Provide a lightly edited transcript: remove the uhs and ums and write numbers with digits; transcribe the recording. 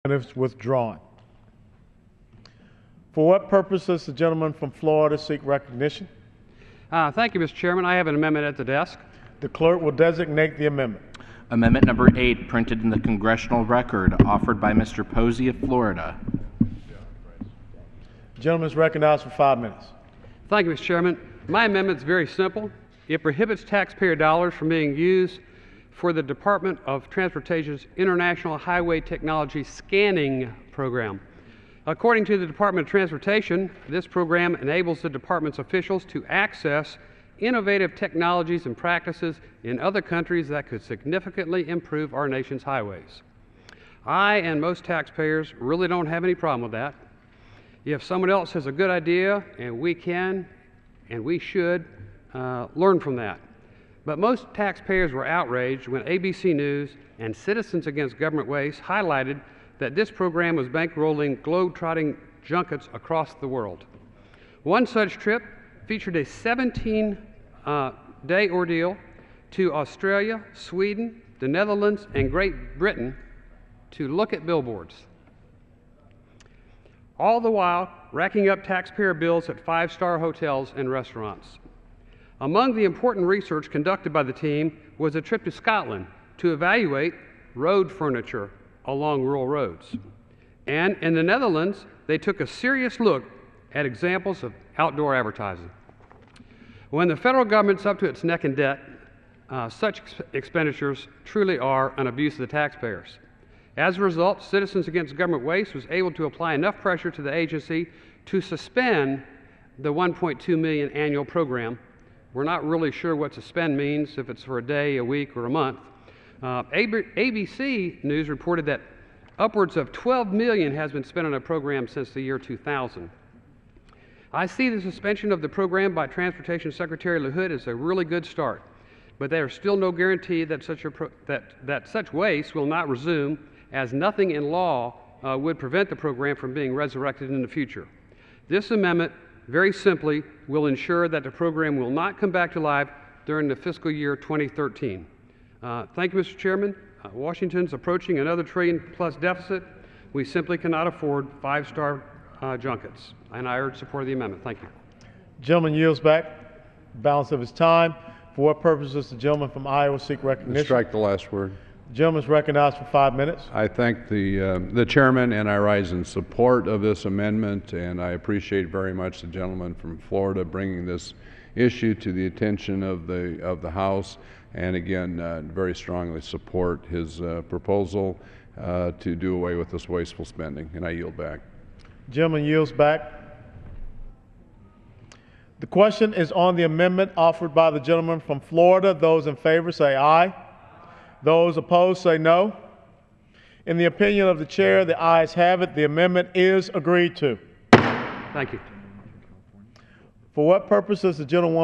Is withdrawn. For what purpose does the gentleman from Florida seek recognition? Thank you, Mr. Chairman. I have an amendment at the desk. The clerk will designate the amendment. Amendment number 8, printed in the congressional record, offered by Mr. Posey of Florida. The gentleman is recognized for 5 minutes. Thank you, Mr. Chairman. My amendment is very simple. It prohibits taxpayer dollars from being used for the Department of Transportation's International Highway Technology Scanning Program. According to the Department of Transportation, this program enables the department's officials to access innovative technologies and practices in other countries that could significantly improve our nation's highways. I and most taxpayers really don't have any problem with that. If someone else has a good idea, and we can and we should learn from that. But most taxpayers were outraged when ABC News and Citizens Against Government Waste highlighted that this program was bankrolling globe-trotting junkets across the world. One such trip featured a 17-day ordeal to Australia, Sweden, the Netherlands, and Great Britain to look at billboards, all the while racking up taxpayer bills at five-star hotels and restaurants. Among the important research conducted by the team was a trip to Scotland to evaluate road furniture along rural roads. And in the Netherlands, they took a serious look at examples of outdoor advertising. When the federal government's up to its neck in debt, such expenditures truly are an abuse of the taxpayers. As a result, Citizens Against Government Waste was able to apply enough pressure to the agency to suspend the $1.2 million annual program. We're not really sure what suspend means, if it's for a day, a week, or a month. ABC News reported that upwards of $12 million has been spent on a program since the year 2000. I see the suspension of the program by Transportation Secretary LaHood as a really good start, but there is still no guarantee that such waste will not resume, as nothing in law would prevent the program from being resurrected in the future. This amendment very simply will ensure that the program will not come back to life during the fiscal year 2013. Thank you, Mr. Chairman. Washington's approaching another $1 trillion+ deficit. We simply cannot afford five-star junkets, and I urge support of the amendment. Thank you. Gentleman yields back the balance of his time. For what purpose does the gentleman from Iowa seek recognition? Strike the last word. The gentleman is recognized for 5 minutes. I thank the chairman, and I rise in support of this amendment, and I appreciate very much the gentleman from Florida bringing this issue to the attention of the House, and again, very strongly support his proposal to do away with this wasteful spending, and I yield back. The gentleman yields back. The question is on the amendment offered by the gentleman from Florida. Those in favor say aye. Those opposed say no. In the opinion of the chair, the ayes have it. The amendment is agreed to. Thank you. For what purpose does the gentlewoman